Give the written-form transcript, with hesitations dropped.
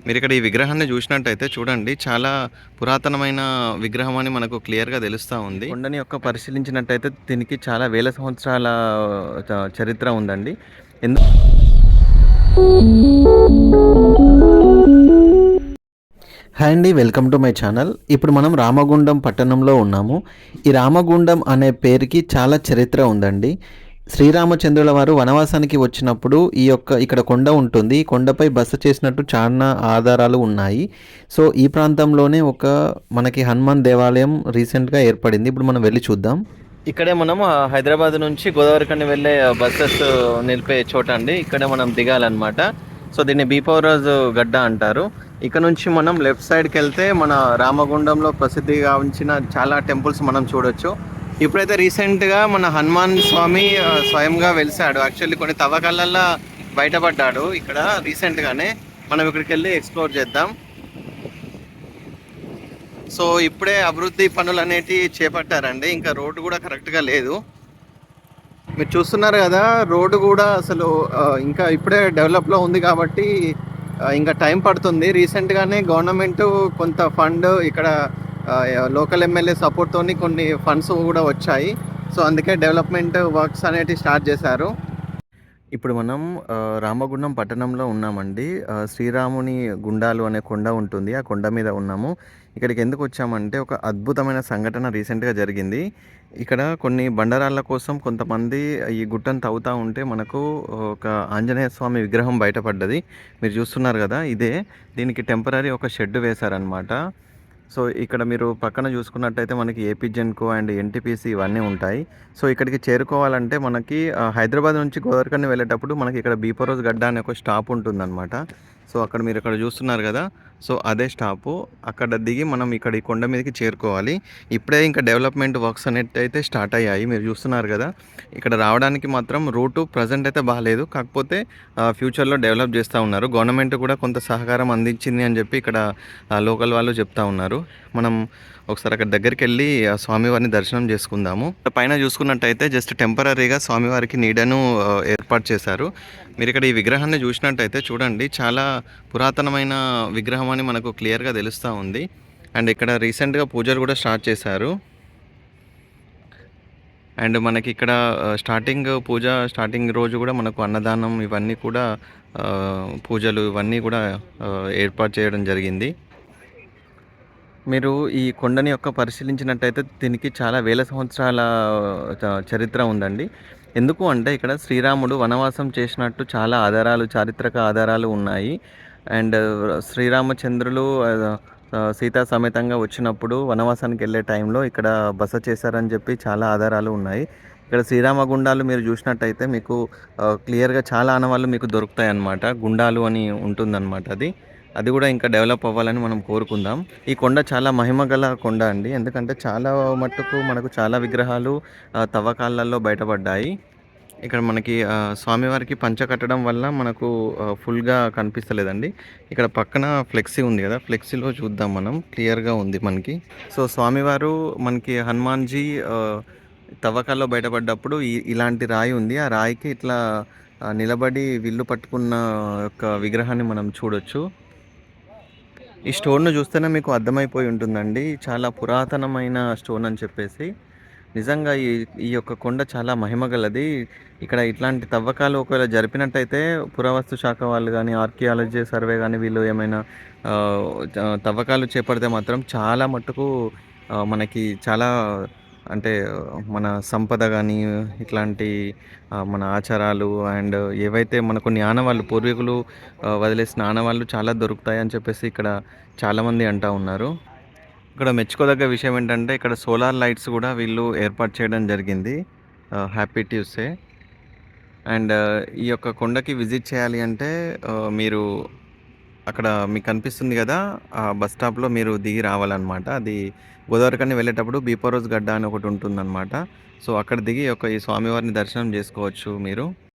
మీరిక్కడ ఈ విగ్రహాన్ని చూసినట్టయితే చూడండి. చాలా పురాతనమైన విగ్రహం అని మనకు క్లియర్‌గా తెలుస్తా ఉంది. కొండని పరిశీలించినట్టయితే దీనికి చాలా వేల సంవత్సరాల చరిత్ర ఉందండి. ఎందు హాయ్ అండి, వెల్కమ్ టు మై ఛానల్. ఇప్పుడు మనం రామగుండం పట్టణంలో ఉన్నాము. ఈ రామగుండం అనే పేరుకి చాలా చరిత్ర ఉందండి. శ్రీరామచంద్రుల వారు వనవాసానికి వచ్చినప్పుడు ఇక్కడ కొండ ఉంటుంది. ఈ కొండపై బస చేసినట్టు చాలా ఆధారాలు ఉన్నాయి. సో ఈ ప్రాంతంలోనే మనకి హనుమాన్ దేవాలయం రీసెంట్గా ఏర్పడింది. ఇప్పుడు మనం వెళ్ళి చూద్దాం. ఇక్కడే మనం హైదరాబాద్ నుంచి గోదావరిఖని వెళ్ళే బస్సెస్ నిలిపే చోట అండి. ఇక్కడే మనం దిగాలన్నమాట. సో దీన్ని బీపవరాజు గడ్డ అంటారు. ఇక్కడ నుంచి మనం లెఫ్ట్ సైడ్కి వెళ్తే మన రామగుండంలో ప్రసిద్ధి గావించిన చాలా టెంపుల్స్ మనం చూడొచ్చు. ఇప్పుడైతే రీసెంట్గా మన హనుమాన్ స్వామి స్వయంగా వెలిసాడు. యాక్చువల్లీ కొన్ని తవ్వకాలల్లో బయటపడ్డాడు ఇక్కడ రీసెంట్గానే. మనం ఇక్కడికి వెళ్ళి ఎక్స్ప్లోర్ చేద్దాం. సో ఇప్పుడే అభివృద్ధి పనులు అనేటివి చేపట్టారండి. ఇంకా రోడ్డు కూడా కరెక్ట్గా లేదు. మీరు చూస్తున్నారు కదా, రోడ్డు కూడా అసలు ఇంకా ఇప్పుడే డెవలప్లో ఉంది కాబట్టి ఇంకా టైం పడుతుంది. రీసెంట్గానే గవర్నమెంట్ కొంత ఫండ్ ఇక్కడ లోకల్ ఎమ్మెల్యే సపోర్ట్తో కొన్ని ఫండ్స్ కూడా వచ్చాయి. సో అందుకే డెవలప్మెంట్ వర్క్స్ అనేటివి స్టార్ట్ చేశారు. ఇప్పుడు మనం రామగుండం పట్టణంలో ఉన్నామండి. శ్రీరాముని గుండాలు అనే కొండ ఉంటుంది. ఆ కొండ మీద ఉన్నాము. ఇక్కడికి ఎందుకు వచ్చామంటే ఒక అద్భుతమైన సంఘటన రీసెంట్గా జరిగింది. ఇక్కడ కొన్ని బండరాళ్ళ కోసం కొంతమంది ఈ గుట్టను తవ్వుతూ ఉంటే మనకు ఒక ఆంజనేయ స్వామి విగ్రహం బయటపడ్డది. మీరు చూస్తున్నారు కదా, ఇదే. దీనికి టెంపరరీ ఒక షెడ్ వేశారనమాట. సో ఇక్కడ మీరు పక్కన చూసుకున్నట్టయితే మనకి ఏపీ జెన్కో అండ్ ఎన్టీపీసీ ఇవన్నీ ఉంటాయి. సో ఇక్కడికి చేరుకోవాలంటే మనకి హైదరాబాద్ నుంచి గోదావరిఖని వెళ్ళేటప్పుడు మనకి ఇక్కడ బీపరోజ్ గడ్డ అనే ఒక స్టాప్ ఉంటుందన్నమాట. సో అక్కడ మీరు ఇక్కడ చూస్తున్నారు కదా, సో అదే స్టాపు. అక్కడ దిగి మనం ఇక్కడ ఈ కొండ మీదకి చేరుకోవాలి. ఇప్పుడే ఇంకా డెవలప్మెంట్ వర్క్స్ అయితే స్టార్ట్ అయ్యాయి. మీరు చూస్తున్నారు కదా, ఇక్కడ రావడానికి మాత్రం రూటు ప్రజెంట్ అయితే బాగాలేదు. కాకపోతే ఫ్యూచర్లో డెవలప్ చేస్తూ ఉన్నారు. గవర్నమెంట్ కూడా కొంత సహకారం అందించింది అని చెప్పి ఇక్కడ లోకల్ వాళ్ళు చెప్తా ఉన్నారు. మనం ఒకసారి అక్కడ దగ్గరికి వెళ్ళి ఆ స్వామివారిని దర్శనం చేసుకుందాము. పైన చూసుకున్నట్టయితే జస్ట్ టెంపరీగా స్వామివారికి నీడను ఏర్పాటు చేశారు. మీరు ఇక్కడ ఈ విగ్రహాన్ని చూసినట్టయితే చూడండి, చాలా పురాతనమైన విగ్రహం అని మనకు క్లియర్గా తెలుస్తూ ఉంది. అండ్ ఇక్కడ రీసెంట్గా పూజలు కూడా స్టార్ట్ చేశారు. అండ్ మనకి ఇక్కడ స్టార్టింగ్ రోజు కూడా మనకు అన్నదానం ఇవన్నీ కూడా పూజలు ఇవన్నీ కూడా ఏర్పాటు చేయడం జరిగింది. మీరు ఈ కొండని పరిశీలించినట్టయితే దీనికి చాలా వేల సంవత్సరాల చరిత్ర ఉందండి. ఎందుకు అంటే ఇక్కడ శ్రీరాముడు వనవాసం చేసినట్టు చాలా చారిత్రక ఆధారాలు ఉన్నాయి. అండ్ శ్రీరామచంద్రులు సీతా సమేతంగా వచ్చినప్పుడు వనవాసానికి వెళ్ళే టైంలో ఇక్కడ బస చేశారని చెప్పి చాలా ఆధారాలు ఉన్నాయి. ఇక్కడ శ్రీరామ గుండాలు మీరు చూసినట్టయితే మీకు క్లియర్గా చాలా ఆనవాళ్ళు మీకు దొరుకుతాయి అన్నమాట. గుండాలు అని ఉంటుందన్నమాట. అది కూడా ఇంకా డెవలప్ అవ్వాలని మనం కోరుకుందాం. ఈ కొండ చాలా మహిమగల కొండ అండి. ఎందుకంటే చాలా మట్టుకు మనకు చాలా విగ్రహాలు తవ్వకాలలో బయటపడ్డాయి. ఇక్కడ మనకి స్వామివారికి పంచ కట్టడం వల్ల మనకు ఫుల్గా కనిపిస్తలేదండి. ఇక్కడ పక్కన ఫ్లెక్సీ ఉంది కదా, ఫ్లెక్సీలో చూద్దాం మనం, క్లియర్గా ఉంది మనకి. సో స్వామివారు మనకి హనుమాన్జీ తవ్వకాల్లో బయటపడ్డప్పుడు ఇలాంటి రాయి ఉంది. ఆ రాయికి ఇట్లా నిలబడి విల్లు పట్టుకున్న యొక్క విగ్రహాన్ని మనం చూడొచ్చు. ఈ స్టోన్ను చూస్తేనే మీకు అర్థమైపోయి ఉంటుందండి, చాలా పురాతనమైన స్టోన్ అని చెప్పేసి. నిజంగా ఈ యొక్క కొండ చాలా మహిమగలది. ఇక్కడ ఇట్లాంటి తవ్వకాలు ఒకవేళ జరిపినట్టయితే పురావస్తు శాఖ వాళ్ళు కానీ, ఆర్కియాలజీ సర్వే కానీ, వీళ్ళు ఏమైనా తవ్వకాలు చేపడితే మాత్రం చాలా మట్టుకు మనకి చాలా అంటే మన సంపద కానీ, ఇట్లాంటి మన ఆచారాలు అండ్ ఏవైతే మన కొన్ని ఆనవాళ్ళు పూర్వీకులు వదిలేసిన ఆనవాళ్ళు చాలా దొరుకుతాయి అని చెప్పేసి ఇక్కడ చాలామంది అంటూ ఉన్నారు. ఇక్కడ మెచ్చుకోదగ్గ విషయం ఏంటంటే ఇక్కడ సోలార్ లైట్స్ కూడా వీళ్ళు ఏర్పాటు చేయడం జరిగింది. Happy Tuesday. అండ్ ఈ యొక్క కొండకి విజిట్ చేయాలి అంటే మీరు అక్కడ మీకు కనిపిస్తుంది కదా, ఆ బస్ స్టాప్లో మీరు దిగి రావాలన్నమాట. అది గోదావరిఖని వెళ్ళేటప్పుడు బీపరోజ్ గడ్డ అని ఒకటి ఉంటుందన్నమాట. సో అక్కడ దిగి ఈ స్వామివారిని దర్శనం చేసుకోవచ్చు మీరు.